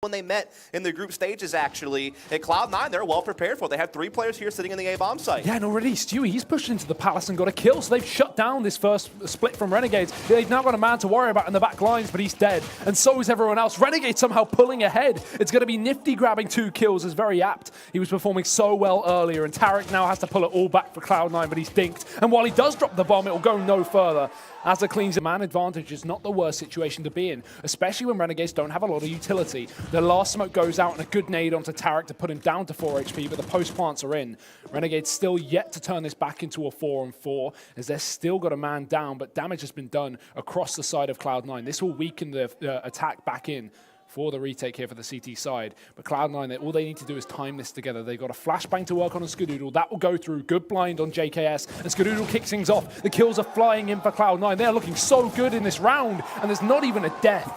when they met in the group stages, actually. At Cloud9, they're well prepared for it. They have 3 players here sitting in the A-bomb site. Yeah, and already Stewie, he's pushed into the Palace and got a kill, so they've shut down this first split from Renegades. They've now got a man to worry about in the back lines, but he's dead, and so is everyone else. Renegades somehow pulling ahead. It's going to be Nifty grabbing 2 kills, is very apt. He was performing so well earlier, and Tarek now has to pull it all back for Cloud9, but he's dinked. And while he does drop the bomb, it will go no further. As a cleans man advantage is not the worst situation to be in, especially when Renegades don't have a lot of utility. The last smoke goes out and a good nade onto Tarek to put him down to 4 HP, but the post plants are in. Renegades still yet to turn this back into a 4-on-4, as they're still got a man down, but damage has been done across the side of Cloud9. This will weaken the attack back in for the retake here for the CT side. But Cloud9, all they need to do is time this together. They've got a flashbang to work on Skadoodle. That will go through. Good blind on JKS. And Skadoodle kicks things off. The kills are flying in for Cloud9. They're looking so good in this round. And there's not even a death.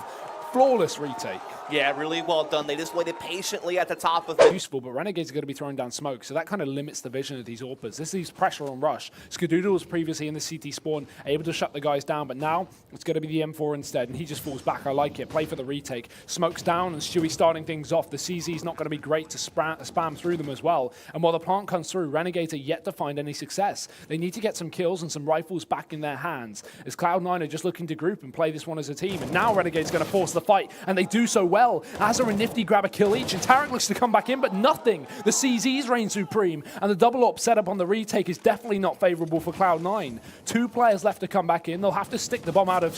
Flawless retake. Yeah, really well done. They just waited patiently at the top of it. Useful, but Renegades are going to be throwing down smoke, so that kind of limits the vision of these AWPers. This leaves pressure on Rush. Skadoodle was previously in the CT spawn, able to shut the guys down, but now it's going to be the M4 instead, and he just falls back. I like it. Play for the retake. Smoke's down, and Stewie starting things off. The CZ's not going to be great to spam through them as well. And while the plant comes through, Renegades are yet to find any success. They need to get some kills and some rifles back in their hands, as Cloud9 are just looking to group and play this one as a team. And now Renegade's going to force the fight, and they do so well. Azza and Nifty grab a kill each, and Tarek looks to come back in, but nothing. The CZs reign supreme, and the double up setup on the retake is definitely not favorable for Cloud9. 2 players left to come back in. They'll have to stick the bomb out of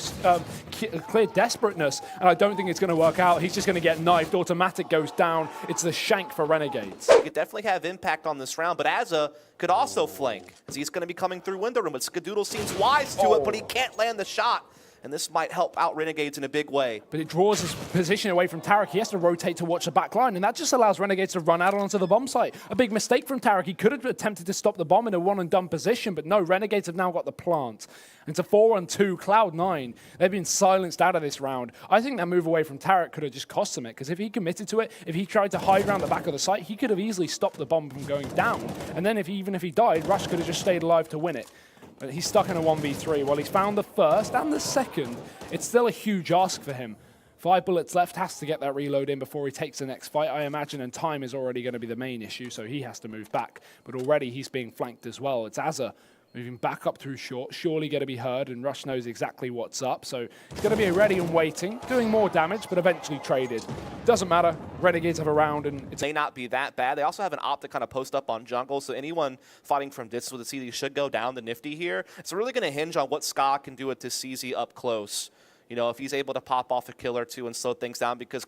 clear desperateness, and I don't think it's going to work out. He's just going to get knifed. Automatic goes down. It's the shank for Renegades. He could definitely have impact on this round, but Azza could also flank, as he's going to be coming through window room, but Skadoodle seems wise to it, but he can't land the shot. And this might help out Renegades in a big way. But it draws his position away from Tarek. He has to rotate to watch the back line, and that just allows Renegades to run out onto the bomb site. A big mistake from Tarek. He could have attempted to stop the bomb in a one-and-done position, but no, Renegades have now got the plant. And it's a 4-on-2, Cloud9. They've been silenced out of this round. I think that move away from Tarek could have just cost him it, because if he committed to it, if he tried to hide around the back of the site, he could have easily stopped the bomb from going down. And then even if he died, Rush could have just stayed alive to win it. But he's stuck in a 1v3. Well, he's found the first and the second. It's still a huge ask for him. 5 bullets left, has to get that reload in before he takes the next fight, I imagine, and time is already going to be the main issue, so he has to move back. But already he's being flanked as well. It's Azza moving back up through short, surely going to be heard, and Rush knows exactly what's up, so he's going to be ready and waiting, doing more damage, but eventually traded. Doesn't matter, Renegades have a round, and it may not be that bad. They also have an op to kind of post up on jungle, so anyone fighting from distance with the CZ should go down the Nifty here. It's really going to hinge on what Csgo can do with this CZ up close. You know, if he's able to pop off a kill or 2 and slow things down, because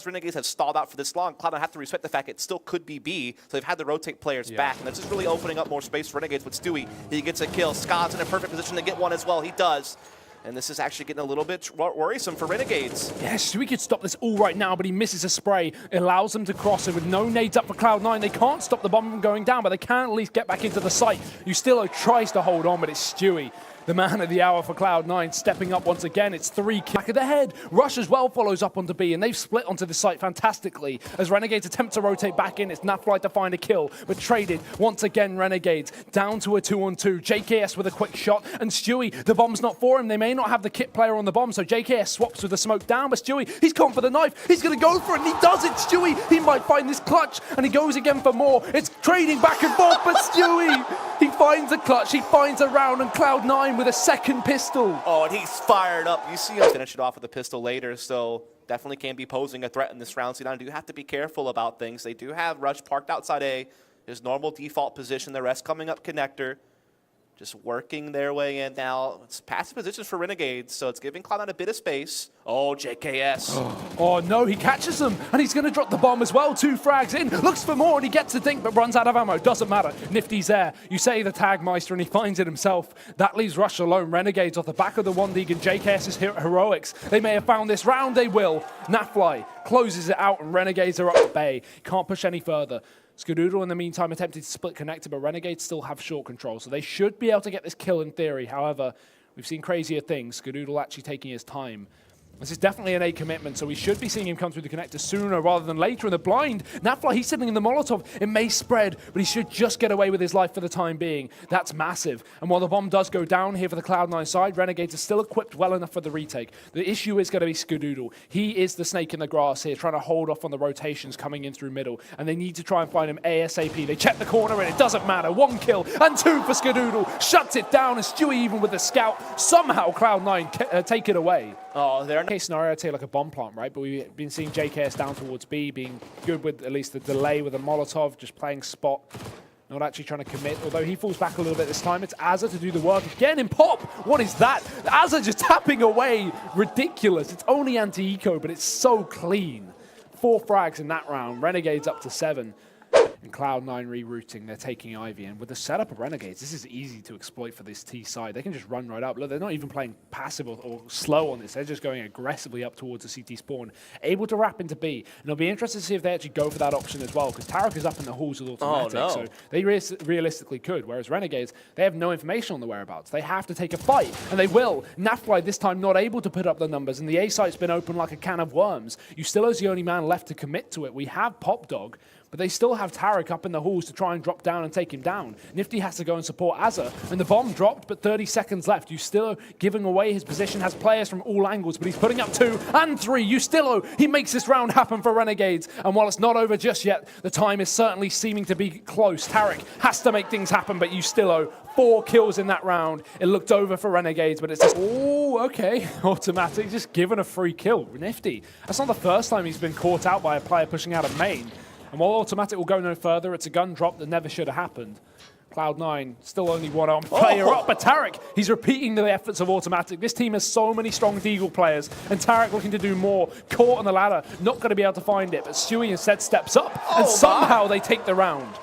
Renegades have stalled out for this long, Cloud9 have to respect the fact it still could be B, so they've had to rotate players back, and that's just really opening up more space for Renegades. But Stewie, he gets a kill. Scott's in a perfect position to get one as well. He does. And this is actually getting a little bit worrisome for Renegades. Yes, we could stop this all right now, but he misses a spray. It allows them to cross it with no nades up for Cloud9. They can't stop the bomb from going down, but they can at least get back into the site. Ustillo tries to hold on, but it's Stewie, the man of the hour for Cloud9, stepping up once again. It's 3 back of the head. Rush as well follows up onto B, and they've split onto the site fantastically. As Renegades attempt to rotate back in, it's Naflight to find a kill, but traded once again. Renegades down to a 2-on-2. JKS with a quick shot, and Stewie, the bomb's not for him. They may not have the kit player on the bomb, so JKS swaps with the smoke down, but Stewie, he's gone for the knife. He's going to go for it, and he does it. Stewie, he might find this clutch, and he goes again for more. It's trading back and forth, but Stewie, he finds a clutch, he finds a round, and Cloud9 with a second pistol. Oh, and he's fired up. You see him finish it off with a pistol later, so definitely can be posing a threat in this round. So you do have to be careful about things. They do have Rush parked outside A, his normal default position, the rest coming up connector. Just working their way in now. It's passive positions for Renegades, so it's giving Cloud9 a bit of space. Oh, JKS. Oh no, he catches him, and he's going to drop the bomb as well. 2 frags in, looks for more, and he gets a dink, but runs out of ammo. Doesn't matter. Nifty's there. You say the Tagmeister, and he finds it himself. That leaves Rush alone. Renegades off the back of the 1-dig and JKS's heroics. They may have found this round. They will. Nafly closes it out, and Renegades are up to bay. Can't push any further. Skadoodle, in the meantime, attempted to split connector, but Renegades still have short control, so they should be able to get this kill in theory. However, we've seen crazier things. Skadoodle actually taking his time. This is definitely an A commitment, so we should be seeing him come through the connector sooner rather than later. In the blind, Nafly, he's sitting in the Molotov. It may spread, but he should just get away with his life for the time being. That's massive. And while the bomb does go down here for the Cloud9 side, Renegades are still equipped well enough for the retake. The issue is going to be Skadoodle. He is the snake in the grass here, trying to hold off on the rotations coming in through middle, and they need to try and find him ASAP. They check the corner, and it doesn't matter. 1 kill and 2 for Skadoodle. Shuts it down, and Stewie, even with the scout, somehow Cloud9 take it away. Oh, they're Case scenario, I'd say like a bomb plant, right? But we've been seeing JKS down towards B, being good with at least the delay with a Molotov, just playing spot, not actually trying to commit. Although he falls back a little bit this time. It's Azza to do the work again in pop. What is that? Azza just tapping away. Ridiculous. It's only anti-eco, but it's so clean. 4 frags in that round. Renegades up to 7. And Cloud9 rerouting, they're taking Ivy. And with the setup of Renegades, this is easy to exploit for this T side. They can just run right up. Look, they're not even playing passive or slow on this. They're just going aggressively up towards the CT spawn, able to wrap into B. And it'll be interesting to see if they actually go for that option as well, because Tarek is up in the halls with automatic, so they realistically could. Whereas Renegades, they have no information on the whereabouts. They have to take a fight, and they will. Nafly this time not able to put up the numbers, and the A site's been open like a can of worms. Ustilo's the only man left to commit to it. We have Pop Dog, but they still have Tarek up in the halls to try and drop down and take him down. Nifty has to go and support Azza, and the bomb dropped, but 30 seconds left. Ustilo giving away his position, has players from all angles, but he's putting up 2 and 3. Ustilo, he makes this round happen for Renegades, and while it's not over just yet, the time is certainly seeming to be close. Tarek has to make things happen, but Ustilo, 4 kills in that round. It looked over for Renegades, but it's just, oh, okay. Automatic, just given a free kill. Nifty. That's not the first time he's been caught out by a player pushing out of main. And while Automatic will go no further, it's a gun drop that never should have happened. Cloud9 still only one armed player up, but Tarek, he's repeating the efforts of Automatic. This team has so many strong Deagle players, and Tarek looking to do more. Caught on the ladder, not going to be able to find it, but Stewie instead steps up, and somehow they take the round.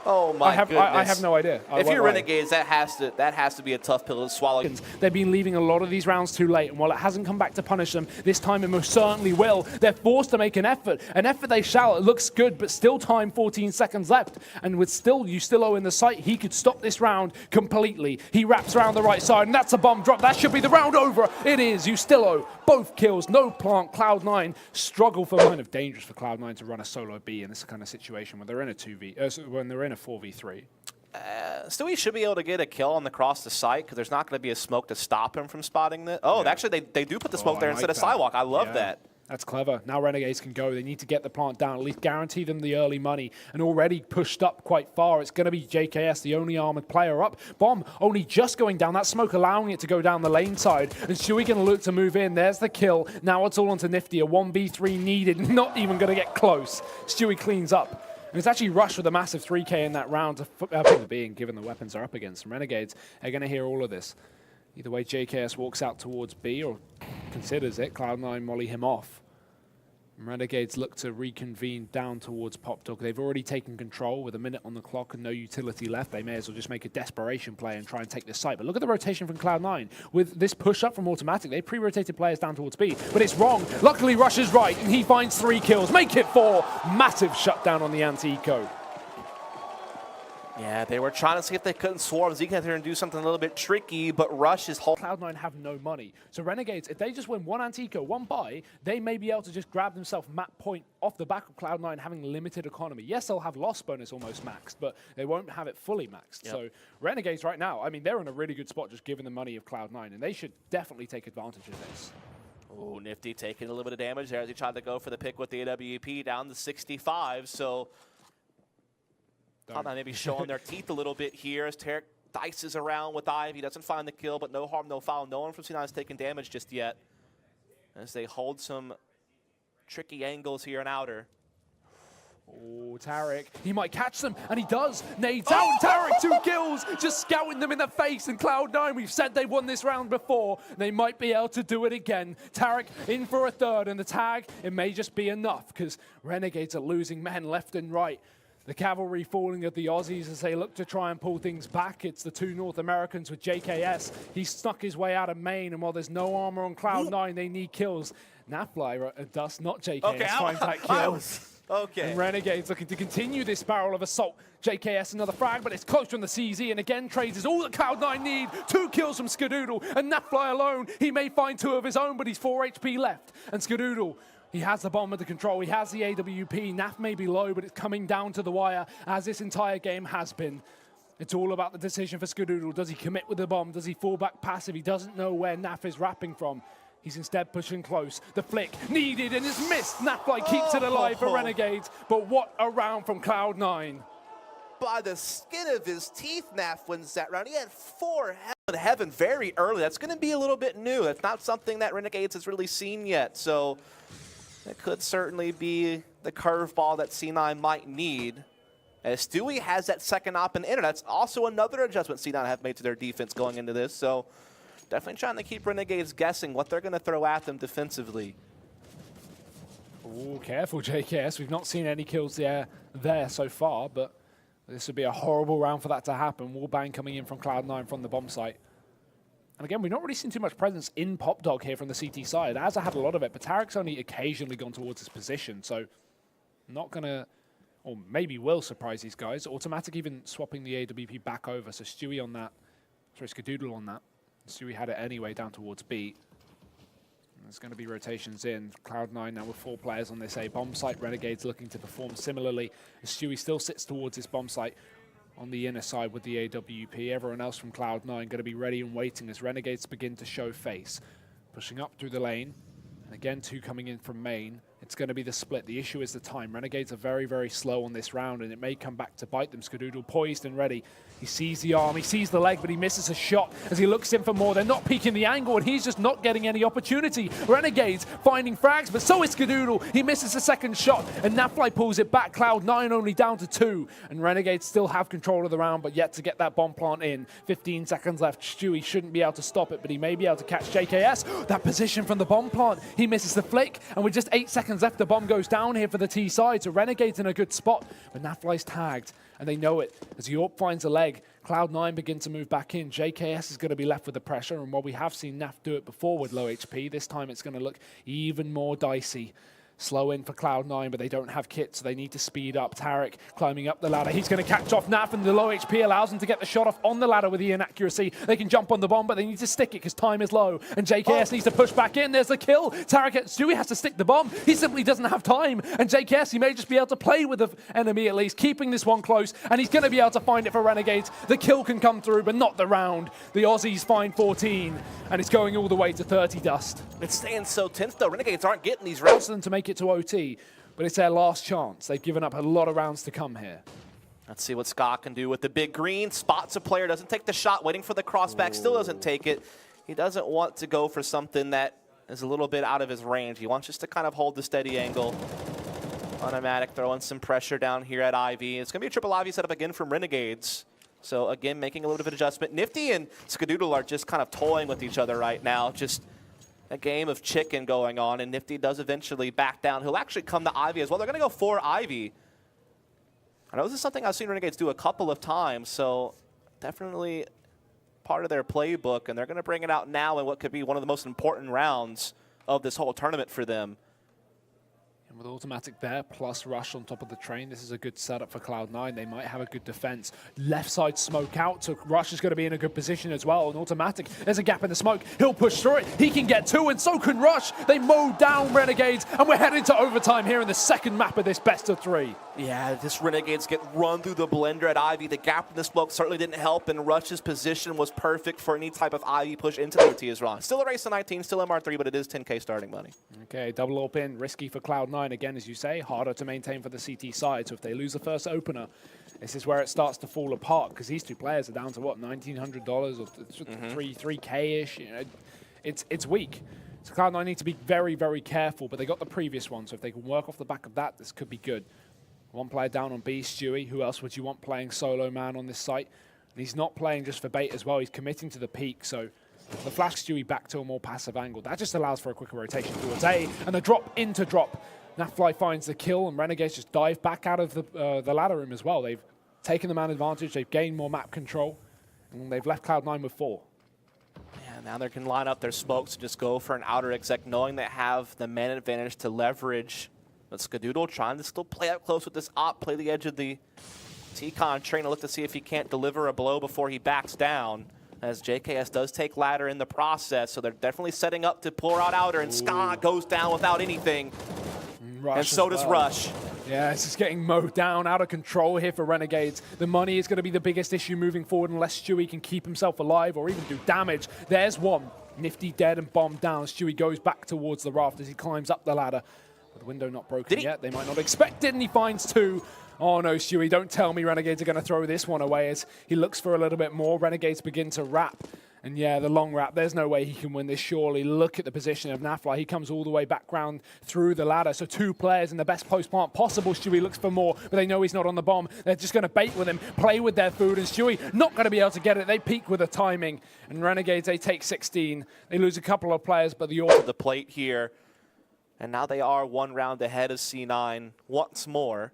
Oh my goodness! I have no idea. If you're Renegades, that has to be a tough pill to swallow. They've been leaving a lot of these rounds too late, and while it hasn't come back to punish them, this time it most certainly will. They're forced to make an effort. An effort they shall. It looks good, but still time 14 seconds left. And with still Ustilo in the sight, he could stop this round completely. He wraps around the right side, and that's a bomb drop. That should be the round over. It is. Ustilo, both kills, no plant. Cloud9 struggle for kind of dangerous for Cloud9 to run a solo B in this kind of situation when they're in a 2v, when they're in a 4v3. Stewie should be able to get a kill on the cross the site because there's not going to be a smoke to stop him from spotting that. Oh, yeah. Actually, they do put the smoke there instead of sidewalk. I love that. That's clever. Now Renegades can go. They need to get the plant down, at least guarantee them the early money, and already pushed up quite far. It's going to be JKS, the only armored player up. Bomb only just going down. That smoke allowing it to go down the lane side. And Stewie going to look to move in. There's the kill. Now it's all onto Nifty. A 1v3 needed. Not even going to get close. Stewie cleans up. And it's actually Rush with a massive 3K in that round to put the B, and given the weapons are up against them. Renegades are going to hear all of this. Either way, JKS walks out towards B or considers it. Cloud9 molly him off. And Renegades look to reconvene down towards Pop Dog. They've already taken control with a minute on the clock and no utility left. They may as well just make a desperation play and try and take this site. But look at the rotation from Cloud9. With this push up from Automatic, they pre-rotated players down towards B, but it's wrong. Luckily, Rush is right, and he finds 3 kills. Make it 4. Massive shutdown on the anti-eco. Yeah, they were trying to see if they couldn't swarm Zeke out there and do something a little bit tricky, but Rush is holding. Cloud9 have no money. So Renegades, if they just win 1 anti-eco, 1 buy, they may be able to just grab themselves map point off the back of Cloud9 having limited economy. Yes, they'll have loss bonus almost maxed, but they won't have it fully maxed. Yep. So Renegades right now, I mean, they're in a really good spot just given the money of Cloud9, and they should definitely take advantage of this. Oh, Nifty taking a little bit of damage there as he tried to go for the pick with the AWP down to 65, so maybe showing their teeth a little bit here as Tarek dices around with Ivy. Doesn't find the kill, but no harm, no foul. No one from C9 has taken damage just yet as they hold some tricky angles here in outer. Oh, Tarek, he might catch them, and he does. Nades out, Tarek, 2 kills, just scouting them in the face. And Cloud9, we've said they won this round before. They might be able to do it again. Tarek in for a 3rd, and the tag, it may just be enough, because Renegades are losing men left and right. The cavalry falling at the Aussies as they look to try and pull things back. It's the 2 North Americans with JKS. He's snuck his way out of main, and while there's no armor on Cloud9, they need kills. Nafly does, not JKS, finds that kill. Okay. And Renegades looking to continue this barrel of assault. JKS another frag, but it's close from the CZ, and again Trades is all that Cloud9 need. 2 kills from Skadoodle, and Nafly alone, he may find 2 of his own, but he's 4 HP left. And Skadoodle, he has the bomb under control, he has the AWP. Naf may be low, but it's coming down to the wire, as this entire game has been. It's all about the decision for Skadoodle. Does he commit with the bomb? Does he fall back passive? He doesn't know where Naf is wrapping from. He's instead pushing close. The flick needed and is missed. Nafly keeps it alive for Renegades, but what a round from Cloud9. By the skin of his teeth, Naf wins that round. He had 4 hell in heaven very early. That's going to be a little bit new. That's not something that Renegades has really seen yet, so it could certainly be the curveball that C9 might need. As Stewie has that second op in inner. That's also another adjustment C9 have made to their defense going into this, so definitely trying to keep Renegades guessing what they're going to throw at them defensively. Oh, careful, JKS. We've not seen any kills there so far, but this would be a horrible round for that to happen. Wallbang coming in from Cloud9 from the bomb site. And again, we've not really seen too much presence in Pop Dog here from the CT side. Azza had a lot of it, but Tarek's only occasionally gone towards his position, so not going to, or maybe will surprise these guys. Automatic even swapping the AWP back over, so Stewie on that, sorry, Skadoodle on that. Stewie had it anyway down towards B. There's going to be rotations in. Cloud9 now with 4 players on this A bomb site. Renegades looking to perform similarly. As Stewie still sits towards this bomb site on the inner side with the AWP. Everyone else from Cloud9 going to be ready and waiting as Renegades begin to show face. Pushing up through the lane. And again, 2 coming in from main. It's going to be the split. The issue is the time. Renegades are very, very slow on this round, and it may come back to bite them. Skadoodle poised and ready. He sees the arm, he sees the leg, but he misses a shot as he looks in for more. They're not peeking the angle, and he's just not getting any opportunity. Renegades finding frags, but so is Skadoodle. He misses a second shot, and Nafly pulls it back. Cloud9 only down to 2, and Renegades still have control of the round, but yet to get that bomb plant in. 15 seconds left. Stewie shouldn't be able to stop it, but he may be able to catch JKS. That position from the bomb plant. He misses the flick, and with just 8 seconds left, the bomb goes down here for the T side, so Renegades in a good spot, but Nafly's tagged, and they know it. As York finds a leg, Cloud9 begin to move back in. JKS is going to be left with the pressure, and while we have seen Naf do it before with low HP, this time it's going to look even more dicey. Slow in for Cloud9, but they don't have kit, so they need to speed up. Tarek climbing up the ladder. He's going to catch off Naf, and the low HP allows him to get the shot off on the ladder with the inaccuracy. They can jump on the bomb, but they need to stick it because time is low. And JKS needs to push back in. There's the kill. Tarek, Stewie has to stick the bomb. He simply doesn't have time. And JKS, he may just be able to play with the enemy at least, keeping this one close, and he's going to be able to find it for Renegades. The kill can come through, but not the round. The Aussies find 14, and it's going all the way to 30 dust. It's staying so tense, though. Renegades aren't getting these rounds. Them to make it to OT, but it's their last chance. They've given up a lot of rounds to come here. Let's see what Scott can do with the big green. Spots a player, doesn't take the shot, waiting for the crossback, still doesn't take it. He doesn't want to go for something that is a little bit out of his range. He wants just to kind of hold the steady angle. Automatic throwing some pressure down here at Ivy. It's going to be a triple Ivy setup again from Renegades. So again, making a little bit of an adjustment. Nifty and Skadoodle are just kind of toying with each other right now. Just a game of chicken going on, and Nifty does eventually back down. He'll actually come to Ivy as well. They're going to go for Ivy. I know this is something I've seen Renegades do a couple of times, so definitely part of their playbook, and they're going to bring it out now in what could be one of the most important rounds of this whole tournament for them. And with automatic there, plus rush on top of the train, this is a good setup for Cloud9. They might have a good defense. Left side smoke out, so Rush is going to be in a good position as well. And automatic, there's a gap in the smoke. He'll push through it. He can get 2, and so can Rush. They mow down Renegades, and we're heading to overtime here in the second map of this best of 3. Yeah, this Renegades get run through the blender at Ivy. The gap in the smoke certainly didn't help, and Rush's position was perfect for any type of Ivy push into the OT as well. Still a race to 19, still MR3, but it is 10K starting money. Okay, double AWP in, risky for Cloud9 again, as you say, harder to maintain for the CT side. So if they lose the first opener, this is where it starts to fall apart, because these 2 players are down to what, $1,900 or 3K-ish. You know, it's weak. So Cloud9 need to be very, very careful, but they got the previous one, so if they can work off the back of that, this could be good. 1 player down on B, Stewie. Who else would you want playing solo man on this site? And he's not playing just for bait as well. He's committing to the peak, so the flash Stewie back to a more passive angle. That just allows for a quicker rotation towards A, and the drop into drop. Nafly finds the kill, and Renegades just dive back out of the ladder room as well. They've taken the man advantage, they've gained more map control, and they've left Cloud9 with 4. Yeah, now they can line up their smokes and just go for an outer exec, knowing they have the man advantage to leverage But Skadoodle trying to still play up close with this op, play the edge of the T-Con train to look to see if he can't deliver a blow before he backs down. As JKS does take ladder in the process, so they're definitely setting up to pour out outer, and Ska goes down without anything. Rush and so does Rush. Yeah, it's just getting mowed down, out of control here for Renegades. The money is going to be the biggest issue moving forward unless Stewie can keep himself alive or even do damage. There's one. Nifty dead and bombed down. Stewie goes back towards the raft as he climbs up the ladder. But the window not broken yet. They might not expect it, and he finds two. Oh no, Stewie, don't tell me Renegades are going to throw this one away as he looks for a little bit more. Renegades begin to wrap. And yeah, the long wrap, there's no way he can win this, surely. Look at the position of Nafla. He comes all the way back round through the ladder. So two players in the best post plant possible. Stewie looks for more, but they know he's not on the bomb. They're just going to bait with him, play with their food, and Stewie not going to be able to get it. They peak with the timing. And Renegades, they take 16. They lose a couple of players, but the plate here. And now they are one round ahead of C9 once more.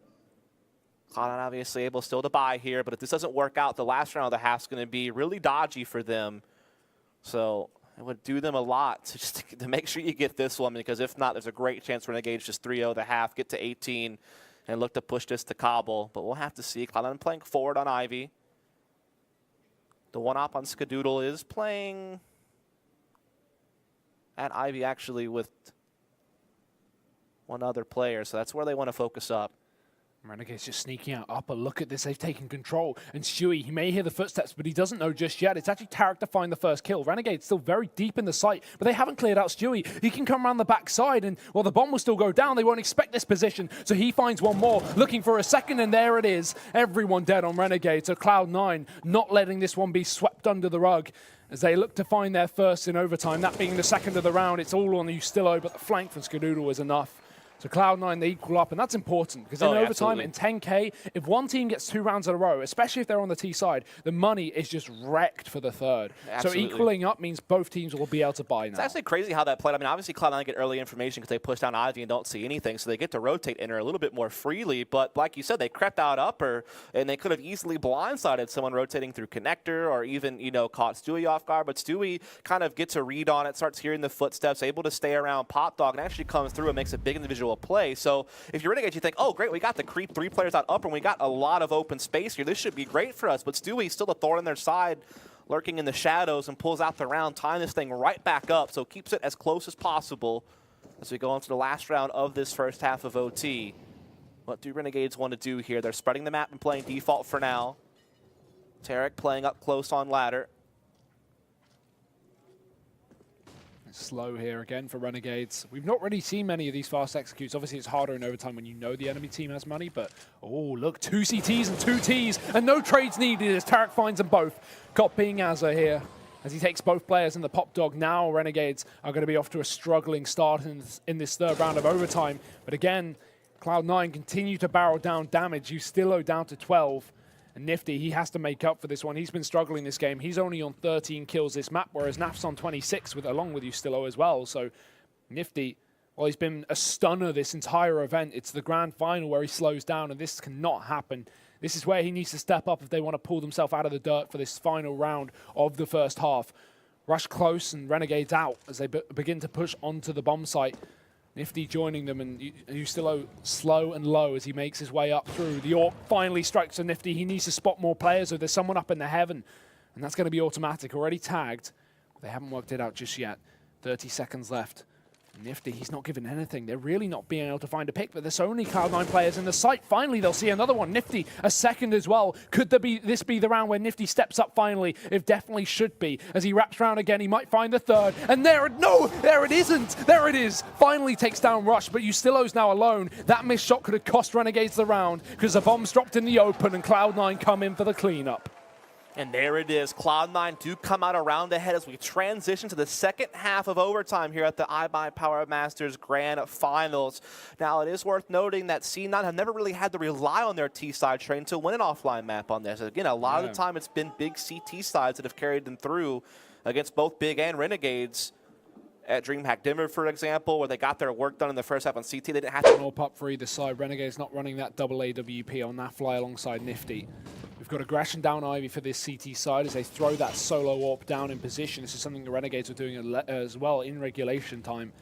Cloud9 obviously able still to buy here, but if this doesn't work out, the last round of the half is going to be really dodgy for them. So it would do them a lot to make sure you get this one, because if not, there's a great chance Renegades just 3-0 the half, get to 18, and look to push this to Cobble. But we'll have to see. Cloud9 playing forward on Ivy. The one-op on Skadoodle is playing at Ivy actually with one other player, so that's where they want to focus up. Renegades just sneaking out upper. Look at this, they've taken control. And Stewie, he may hear the footsteps, but he doesn't know just yet. It's actually Tarek to find the first kill. Renegades still very deep in the site, but they haven't cleared out Stewie. He can come around the backside, and while the bomb will still go down, they won't expect this position. So he finds one more, looking for a second, and there it is. Everyone dead on Renegades. So Cloud9 not letting this one be swept under the rug as they look to find their first in overtime. That being the second of the round. It's all on Ustillo, but the flank from Skadoodle is enough. So Cloud9, they equal up, and that's important because in overtime, in 10K, if one team gets 2 rounds in a row, especially if they're on the T side, the money is just wrecked for the third. Absolutely. So equaling up means both teams will be able to buy now. It's actually crazy how that played. I mean, obviously Cloud9 get early information because they push down Ivy and don't see anything, so they get to rotate inner a little bit more freely. But like you said, they crept out upper, and they could have easily blindsided someone rotating through connector or even, you know, caught Stewie off guard. But Stewie kind of gets a read on it, starts hearing the footsteps, able to stay around Pop Dog, and actually comes through and makes a big individual play. So if you're Renegades, you think, oh, great, we got the creep 3 players out upper, and we got a lot of open space here. This should be great for us. But Stewie's still a thorn in their side, lurking in the shadows, and pulls out the round, tying this thing right back up. So keeps it as close as possible as we go into the last round of this first half of OT. What do Renegades want to do here? They're spreading the map and playing default for now. Tarek playing up close on ladder. Slow here again for Renegades. We've not really seen many of these fast executes. Obviously, it's harder in overtime when you know the enemy team has money, but oh, look, 2 CTs and 2 Ts, and no trades needed as Tarek finds them both. Copying Azza here as he takes both players in the Pop Dog. Now Renegades are going to be off to a struggling start in this third round of overtime. But again, Cloud9 continue to barrel down damage. Ustillo down to 12. And Nifty, he has to make up for this one. He's been struggling this game. He's only on 13 kills this map, whereas Naf's on 26, along with Ustillo as well. So Nifty, well, he's been a stunner this entire event. It's the grand final where he slows down, and this cannot happen. This is where he needs to step up if they want to pull themselves out of the dirt for this final round of the first half. Rush close and Renegades out as they begin to push onto the bomb site. Nifty joining them, and Ustillo slow and low as he makes his way up through. The AWP finally strikes a Nifty. He needs to spot more players, so there's someone up in the heaven, and that's going to be automatic. Already tagged. They haven't worked it out just yet. 30 seconds left. Nifty, he's not given anything. They're really not being able to find a pick, but there's only Cloud9 players in the site. Finally, they'll see another one. Nifty, a second as well. Could this be the round where Nifty steps up finally? It definitely should be. As he wraps around again, he might find the third. And there it isn't. There it is. Finally takes down Rush, but Ustillo's now alone. That missed shot could have cost Renegades the round because the bomb's dropped in the open and Cloud9 come in for the cleanup. And there it is. Cloud9 do come out a round ahead as we transition to the second half of overtime here at the Ibuypower Masters Grand Finals. Now, it is worth noting that C9 have never really had to rely on their T-side train to win an offline map on this. Again, a lot of the time it's been big CT sides that have carried them through against both Big and Renegades. At DreamHack Denver, for example, where they got their work done in the first half on CT. They didn't have to. All pop for either side. Renegades not running that double AWP on that fly alongside Nifty. We've got aggression down Ivy for this CT side as they throw that solo AWP down in position. This is something the Renegades are doing as well in regulation time.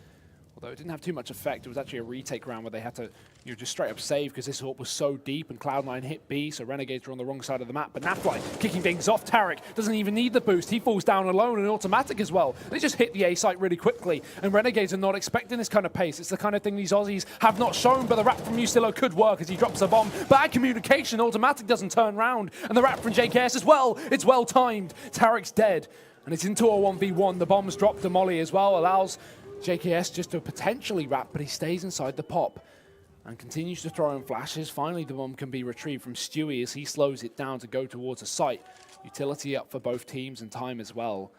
Although it didn't have too much effect, it was actually a retake round where they had to just straight up save because this AWP was so deep and Cloud9 hit B, so Renegades were on the wrong side of the map. But Nafly kicking things off. Tarek doesn't even need the boost. He falls down alone and automatic as well. They just hit the A site really quickly, and Renegades are not expecting this kind of pace. It's the kind of thing these Aussies have not shown, but the rap from Ustillo could work as he drops a bomb. Bad communication, automatic doesn't turn round, and the rap from JKS as well. It's well timed. Tarek's dead, and it's into a 1v1. The bomb's dropped to Molly as well, allows JKS just to potentially wrap, but he stays inside the pop and continues to throw in flashes. Finally, the bomb can be retrieved from Stewie as he slows it down to go towards a site. Utility up for both teams and time as well.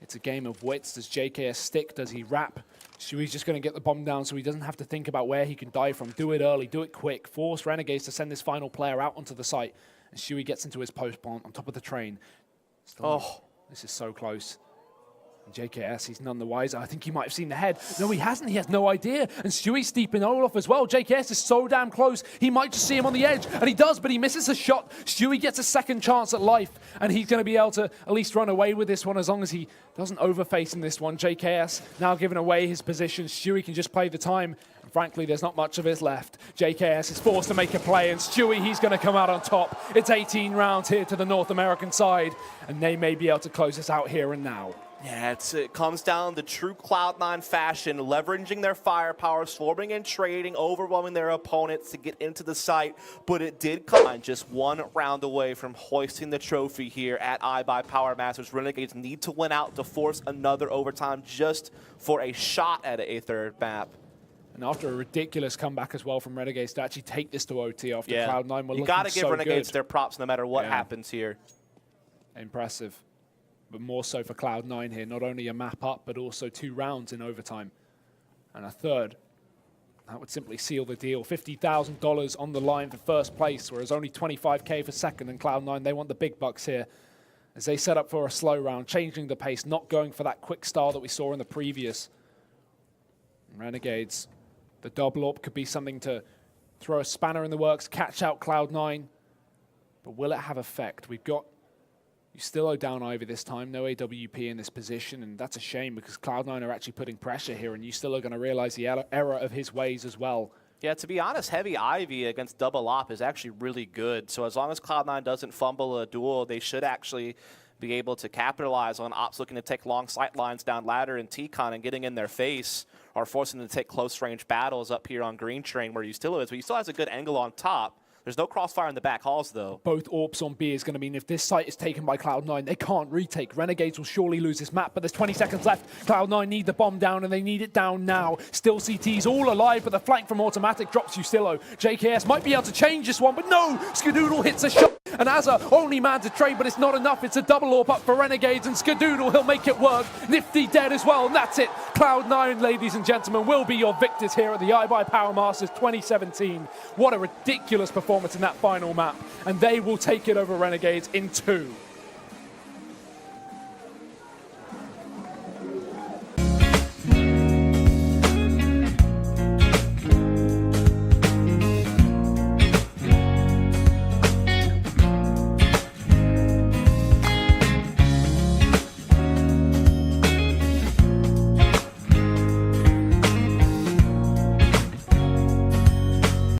It's a game of wits. Does JKS stick? Does he wrap? Stewie's just going to get the bomb down so he doesn't have to think about where he can die from. Do it early, do it quick. Force Renegades to send this final player out onto the site. And Stewie gets into his post on top of the train. This is so close. JKS, he's none the wiser. I think he might have seen the head. No, he hasn't. He has no idea. And Stewie's steeping Olaf as well. JKS is so damn close. He might just see him on the edge. And he does, but he misses a shot. Stewie gets a second chance at life. And he's going to be able to at least run away with this one as long as he doesn't overface in this one. JKS now giving away his position. Stewie can just play the time. And frankly, there's not much of his left. JKS is forced to make a play. And Stewie, he's going to come out on top. It's 18 rounds here to the North American side. And they may be able to close this out here and now. Yeah, it comes down to true Cloud9 fashion, leveraging their firepower, swarming and trading, overwhelming their opponents to get into the site. But it did come just one round away from hoisting the trophy here at Ibuypower Masters. Renegades need to win out to force another overtime just for a shot at a third map. And after a ridiculous comeback as well from Renegades to actually take this to OT after Cloud9 were looking so good. You got to give Renegades their props no matter what happens here. Impressive. But more so for Cloud9 here. Not only a map up, but also 2 rounds in overtime. And a third. That would simply seal the deal. $50,000 on the line for first place, whereas only $25K for second. And Cloud9, they want the big bucks here as they set up for a slow round, changing the pace, not going for that quick style that we saw in the previous. Renegades, the double AWP could be something to throw a spanner in the works, catch out Cloud9. But will it have effect? We've got Ustillo down Ivy this time, no AWP in this position, and that's a shame because Cloud9 are actually putting pressure here, and Ustillo going to realize the error of his ways as well. Yeah, to be honest, heavy Ivy against double op is actually really good. So as long as Cloud9 doesn't fumble a duel, they should actually be able to capitalize on ops looking to take long sight lines down ladder and T-Con and getting in their face, or forcing them to take close range battles up here on green train where Ustillo is. But he still has a good angle on top. There's no crossfire in the back halls, though. Both AWPs on B is going to mean if this site is taken by Cloud9, they can't retake. Renegades will surely lose this map, but there's 20 seconds left. Cloud9 need the bomb down, and they need it down now. Still CT's all alive, but the flank from automatic drops Ustillo. JKS might be able to change this one, but no! Skadoodle hits a shot, and Azza, only man to trade, but it's not enough. It's a double AWP up for Renegades, and Skadoodle, he'll make it work. Nifty dead as well, and that's it. Cloud9, ladies and gentlemen, will be your victors here at the Ibuypower Masters 2017. What a ridiculous performance in that final map, and they will take it over Renegades in 2.